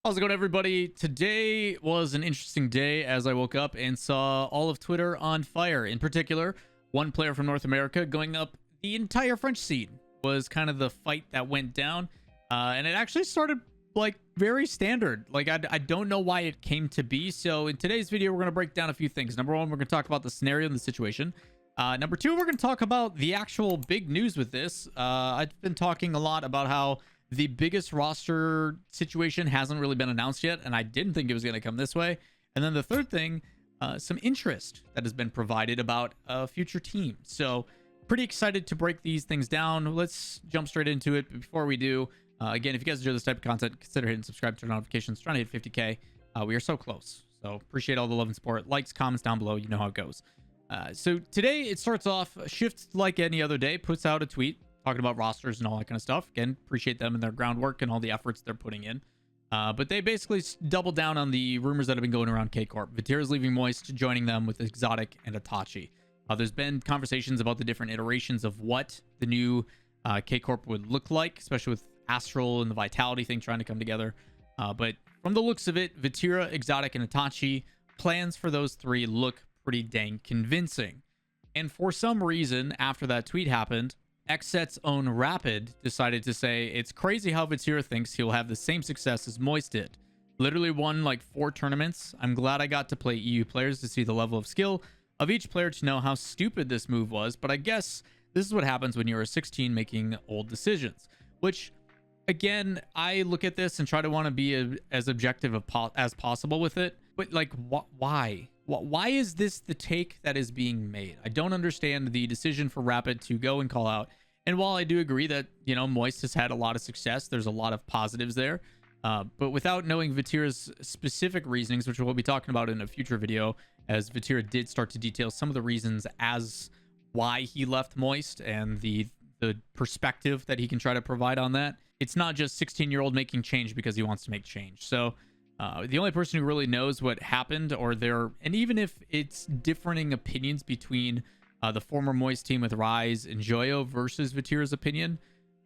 How's it going, everybody? Today was an interesting day as I woke up and saw all of Twitter on fire. In particular, one player from North America going up the entire French scene was kind of the fight that went down. And it actually started like very standard. Like I don't know why it came to be. So in today's video, we're going to break down a few things. Number one, we're going to talk about the scenario and the situation. Number two, we're going to talk about the actual big news with this. I've been talking a lot about how the biggest roster situation hasn't really been announced yet, and I didn't think it was going to come this way. And then the third thing, some interest that has been provided about a future team. So pretty excited to break these things down. Let's jump straight into it. But before we do, again, if you guys enjoy this type of content, consider hitting subscribe, turn on notifications, trying to hit 50K. We are so close. So appreciate all the love and support. Likes, comments down below. You know how it goes. So today it starts off, Shift, like any other day, puts out a tweet talking about rosters and all that kind of stuff. Again, appreciate them and their groundwork and all the efforts they're putting in. But they basically doubled down on the rumors that have been going around K-Corp. Vatira's leaving Moist, joining them with Exotic and Itachi. There's been conversations about the different iterations of what the new K-Corp would look like, especially with Astral and the Vitality thing trying to come together. But from the looks of it, Vatira, Exotic, and Itachi, plans for those three look pretty dang convincing. And for some reason, after that tweet happened, Xset's own Rapid decided to say it's crazy how Vatira thinks he'll have the same success as Moist did. Literally won like 4 tournaments. I'm glad I got to play EU players to see the level of skill of each player to know how stupid this move was, but I guess this is what happens when you're a 16 making old decisions. Which, again, I look at this and try to want to be as objective as possible with it, but like, why? Why is this the take that is being made? I don't understand the decision for Rapid to go and call out. And while I do agree that, you know, Moist has had a lot of success, there's a lot of positives there. But without knowing Vatira's specific reasonings, which we'll be talking about in a future video, as Vatira did start to detail some of the reasons as why he left Moist and the perspective that he can try to provide on that. It's not just 16-year-old making change because he wants to make change. So the only person who really knows what happened, and even if it's differing opinions between the former Moist team with Rise and Joyo versus Vatira's opinion,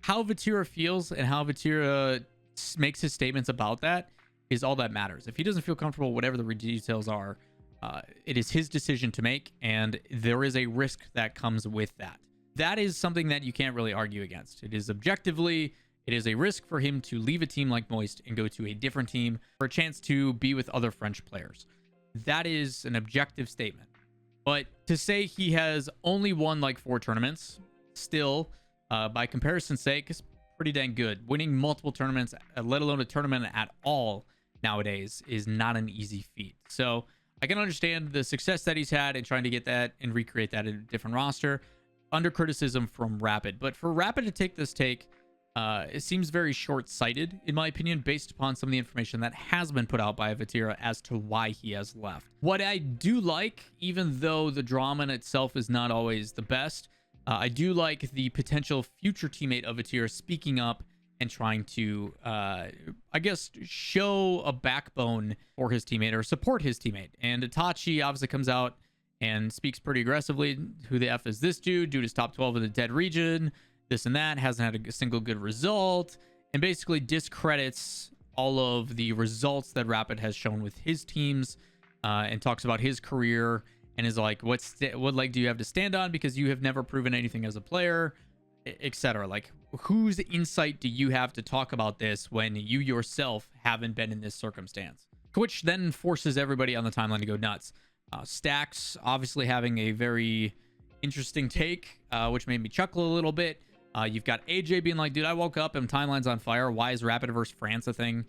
how Vatira feels and how Vatira makes his statements about that is all that matters. If he doesn't feel comfortable, whatever the details are, it is his decision to make, and there is a risk that comes with that. That is something that you can't really argue against. It is objectively, it is a risk for him to leave a team like Moist and go to a different team for a chance to be with other French players. That is an objective statement. But to say he has only won like 4 tournaments, still, by comparison's sake, is pretty dang good. Winning multiple tournaments, let alone a tournament at all nowadays, is not an easy feat. So I can understand the success that he's had in trying to get that and recreate that in a different roster, under criticism from Rapid. But for Rapid to take this take, it seems very short-sighted, in my opinion, based upon some of the information that has been put out by Vatira as to why he has left. What I do like, even though the drama in itself is not always the best, I do like the potential future teammate of Vatira speaking up and trying to, I guess, show a backbone for his teammate or support his teammate. And Itachi obviously comes out and speaks pretty aggressively. Who the F is this dude? Dude is top 12 in the dead region. This and that, hasn't had a single good result, and basically discredits all of the results that Rapid has shown with his teams, and talks about his career and is like, what leg do you have to stand on because you have never proven anything as a player, etc. Like, whose insight do you have to talk about this when you yourself haven't been in this circumstance? Which then forces everybody on the timeline to go nuts. Stacks obviously having a very interesting take, which made me chuckle a little bit. You've got AJ being like, dude, I woke up and timeline's on fire. Why is Rapid versus France a thing?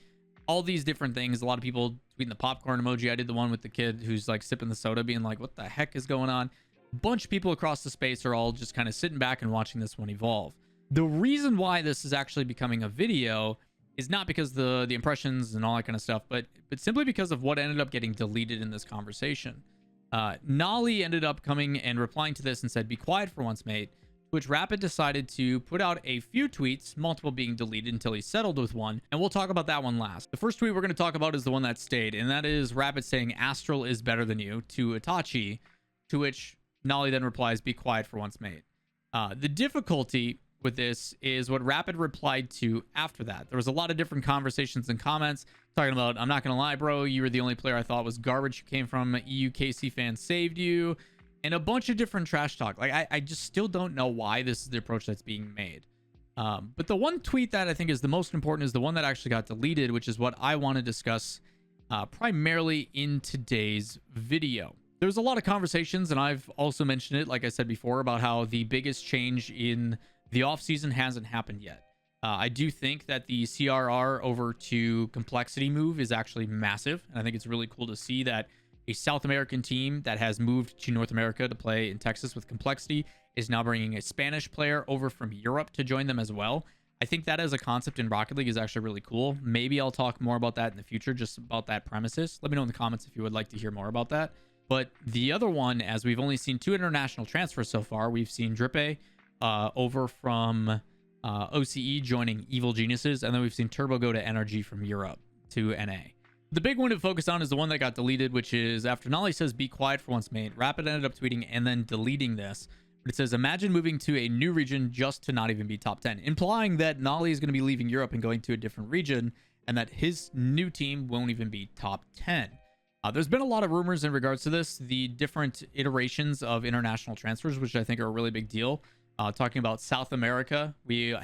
All these different things. A lot of people tweeting the popcorn emoji. I did the one with the kid who's like sipping the soda being like, what the heck is going on? A bunch of people across the space are all just kind of sitting back and watching this one evolve. The reason why this is actually becoming a video is not because the impressions and all that kind of stuff, but simply because of what ended up getting deleted in this conversation. Noly ended up coming and replying to this and said, be quiet for once, mate. Which Rapid decided to put out a few tweets, multiple being deleted until he settled with one, and we'll talk about that one last. The first tweet we're going to talk about is the one that stayed, and that is Rapid saying Astral is better than you to Itachi, to which Noly then replies, be quiet for once, mate. The difficulty with this is what Rapid replied to after that. There was a lot of different conversations and comments talking about, I'm not going to lie, bro, you were the only player I thought was garbage who came from EUKC fans saved you, and a bunch of different trash talk. Like, I just still don't know why this is the approach that's being made. But the one tweet that I think is the most important is the one that actually got deleted, which is what I want to discuss primarily in today's video. There's a lot of conversations, and I've also mentioned it, like I said before, about how the biggest change in the offseason hasn't happened yet. I do think that the CRR over to Complexity move is actually massive, and I think it's really cool to see that a South American team that has moved to North America to play in Texas with Complexity is now bringing a Spanish player over from Europe to join them as well. I think that as a concept in Rocket League is actually really cool. Maybe I'll talk more about that in the future, just about that premises. Let me know in the comments if you would like to hear more about that. But the other one, as we've only seen 2 international transfers so far, we've seen Drippe over from OCE joining Evil Geniuses, and then we've seen Turbo go to NRG from Europe to NA. The big one to focus on is the one that got deleted, which is after Noly says, be quiet for once, mate. Rapid ended up tweeting and then deleting this. But it says, imagine moving to a new region just to not even be top 10, implying that Noly is going to be leaving Europe and going to a different region, and that his new team won't even be top 10. There's been a lot of rumors in regards to this, the different iterations of international transfers, which I think are a really big deal. Talking about South America, we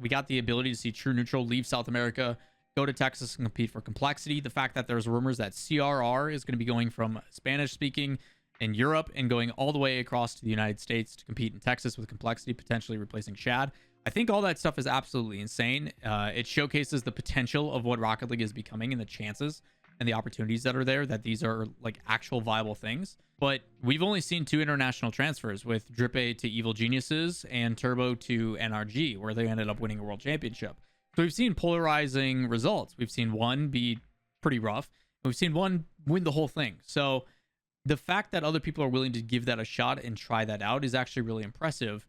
got the ability to see True Neutral leave South America, go to Texas and compete for Complexity. The fact that there's rumors that CRR is going to be going from Spanish-speaking in Europe and going all the way across to the United States to compete in Texas with Complexity, potentially replacing Shad. I think all that stuff is absolutely insane. It showcases the potential of what Rocket League is becoming and the chances and the opportunities that are there, that these are like actual viable things. But we've only seen 2 international transfers, with Drippe to Evil Geniuses and Turbo to NRG, where they ended up winning a world championship. So we've seen polarizing results. We've seen one be pretty rough, and we've seen one win the whole thing. So the fact that other people are willing to give that a shot and try that out is actually really impressive.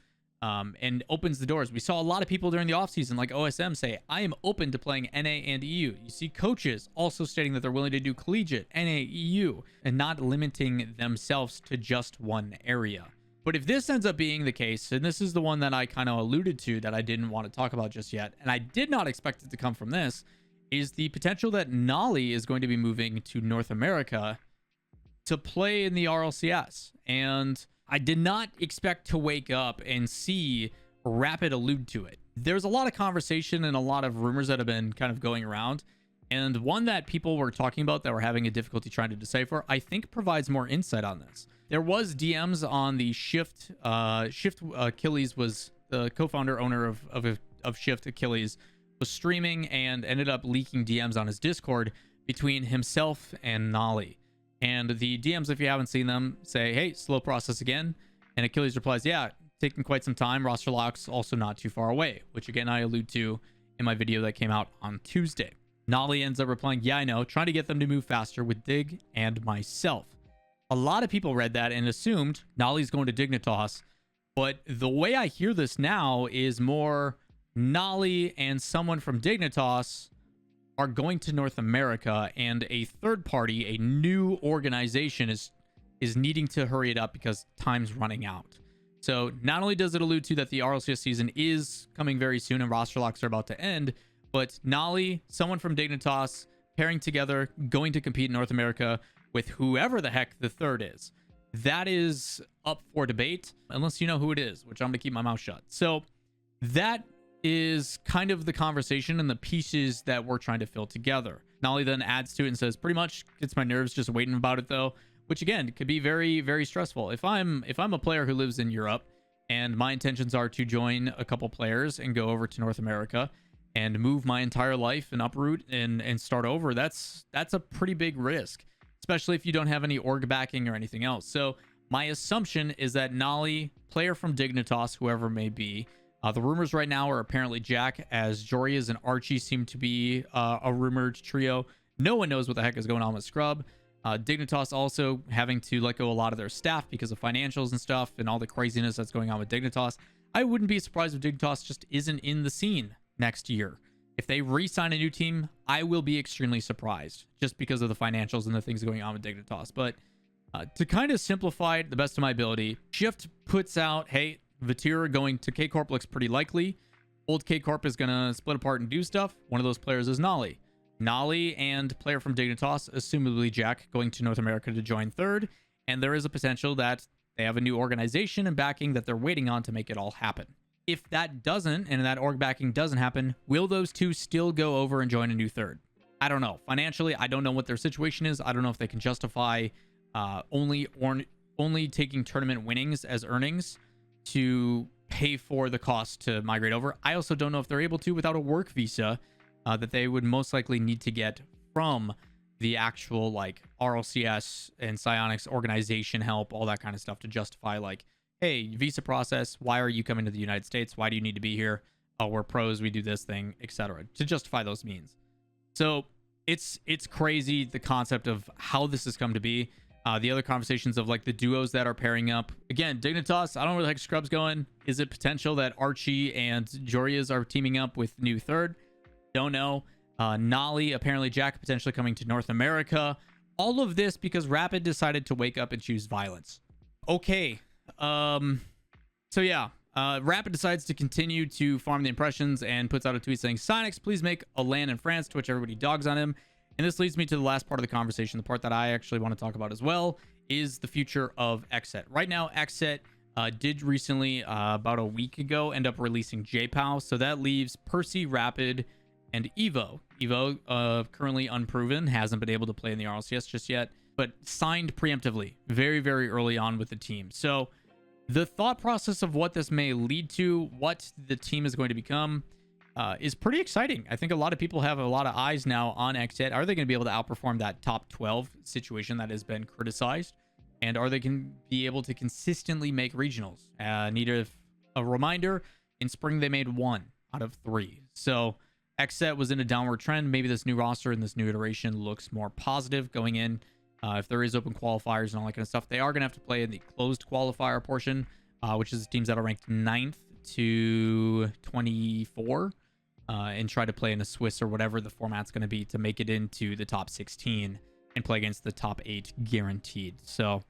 And opens the doors. We saw a lot of people during the offseason, like OSM, say, I am open to playing NA and EU. You see coaches also stating that they're willing to do collegiate, NA, EU, and not limiting themselves to just one area. But if this ends up being the case, and this is the one that I kind of alluded to that I didn't want to talk about just yet, and I did not expect it to come from this, is the potential that Noly is going to be moving to North America to play in the RLCS. And I did not expect to wake up and see Rapid allude to it. There's a lot of conversation and a lot of rumors that have been kind of going around. And one that people were talking about that were having a difficulty trying to decipher, I think provides more insight on this. There was DMs on the Shift. Achilles was the co-founder, owner of Shift. Achilles was streaming and ended up leaking DMs on his Discord between himself and Noly. And the DMs, if you haven't seen them, say, hey, slow process again. And Achilles replies, yeah, taking quite some time. Roster lock's also not too far away, which again, I allude to in my video that came out on Tuesday. Noly ends up replying, yeah, I know, trying to get them to move faster with Dig and myself. A lot of people read that and assumed Noly's going to Dignitas. But the way I hear this now is more Noly and someone from Dignitas are going to North America, and a third party, a new organization, is needing to hurry it up because time's running out. So not only does it allude to that the RLCS season is coming very soon and roster locks are about to end, but Noly, someone from Dignitas, pairing together, going to compete in North America with whoever the heck the third is. That is up for debate, unless you know who it is, which I'm going to keep my mouth shut. So that is kind of the conversation and the pieces that we're trying to fill together. Noly then adds to it and says, pretty much gets my nerves just waiting about it though, which again could be very, very stressful. If I'm a player who lives in Europe and my intentions are to join a couple players and go over to North America and move my entire life and uproot and start over, that's a pretty big risk, especially if you don't have any org backing or anything else. So my assumption is that Noly, player from Dignitas, whoever it may be, the rumors right now are apparently Jack, as Jorias and Archie seem to be a rumored trio. No one knows what the heck is going on with Scrub. Dignitas also having to let go a lot of their staff because of financials and stuff and all the craziness that's going on with Dignitas. I wouldn't be surprised if Dignitas just isn't in the scene next year. If they re-sign a new team, I will be extremely surprised just because of the financials and the things going on with Dignitas. But to kind of simplify it the best of my ability, Shift puts out, hey, Vatira going to K Corp looks pretty likely. Old K Corp is going to split apart and do stuff. One of those players is Noly. Noly and player from Dignitas, assumably Jack, going to North America to join third. And there is a potential that they have a new organization and backing that they're waiting on to make it all happen. If that doesn't, and that org backing doesn't happen, will those two still go over and join a new third? I don't know. Financially, I don't know what their situation is. I don't know if they can justify only taking tournament winnings as earnings to pay for the cost to migrate over. I also don't know if they're able to without a work visa that they would most likely need to get from the actual like RLCS and Psionics organization help, all that kind of stuff to justify like, hey, visa process, why are you coming to the United States? Why do you need to be here? Oh, we're pros, we do this thing, etc. to justify those means. So it's crazy the concept of how this has come to be. The other conversations of like the duos that are pairing up. Again, Dignitas, I don't know where the heck Scrub's going. Is it potential that Archie and Jorias are teaming up with new third? Don't know. Noly, apparently Jack potentially coming to North America. All of this because Rapid decided to wake up and choose violence. Okay. So yeah, Rapid decides to continue to farm the impressions and puts out a tweet saying, Psionics, please make a LAN in France, to which everybody dogs on him. And this leads me to the last part of the conversation. The part that I actually want to talk about as well is the future of XSET. Right now, XSET did recently, about a week ago, end up releasing JPOW. So that leaves Percy, Rapid, and Evo. Evo, currently unproven, hasn't been able to play in the RLCS just yet, but signed preemptively very, very early on with the team. So the thought process of what this may lead to, what the team is going to become, is pretty exciting. I think a lot of people have a lot of eyes now on XSET. Are they going to be able to outperform that top 12 situation that has been criticized? And are they going to be able to consistently make regionals? Need a reminder, in spring they made 1 out of 3. So XSET was in a downward trend. Maybe this new roster and this new iteration looks more positive going in. If there is open qualifiers and all that kind of stuff, they are going to have to play in the closed qualifier portion, which is teams that are ranked 9th to 24, and try to play in a Swiss or whatever the format's going to be to make it into the top 16 and play against the top 8 guaranteed. So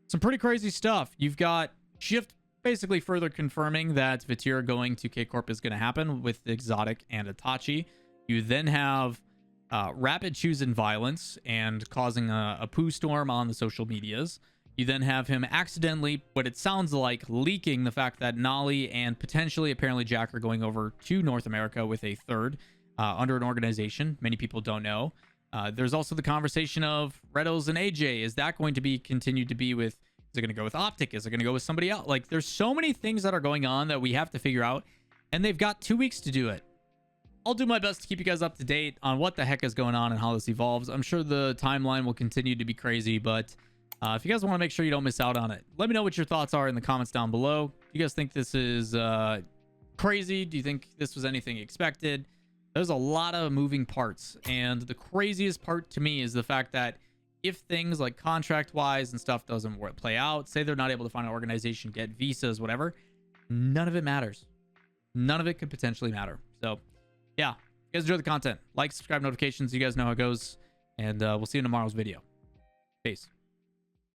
some pretty crazy stuff. You've got Shift basically further confirming that Vitir going to K-Corp is going to happen with Exotic and Itachi. You then have Rapid choosing violence and causing a poo storm on the social medias. You then have him accidentally, what it sounds like, leaking the fact that Noly and potentially apparently Jack are going over to North America with a third under an organization. Many people don't know. There's also the conversation of Redos and AJ. Is that going to be continued to be with, is it going to go with Optic? Is it going to go with somebody else? Like, there's so many things that are going on that we have to figure out, and they've got 2 weeks to do it. I'll do my best to keep you guys up to date on what the heck is going on and how this evolves. I'm sure the timeline will continue to be crazy, but if you guys want to make sure you don't miss out on it, let me know what your thoughts are in the comments down below. Do you guys think this is crazy? Do you think this was anything expected? There's a lot of moving parts, and the craziest part to me is the fact that if things like contract-wise and stuff doesn't play out, say they're not able to find an organization, get visas, whatever, none of it matters. None of it could potentially matter. So yeah, if you guys enjoy the content, like, subscribe, notifications. You guys know how it goes, and we'll see you in tomorrow's video. Peace.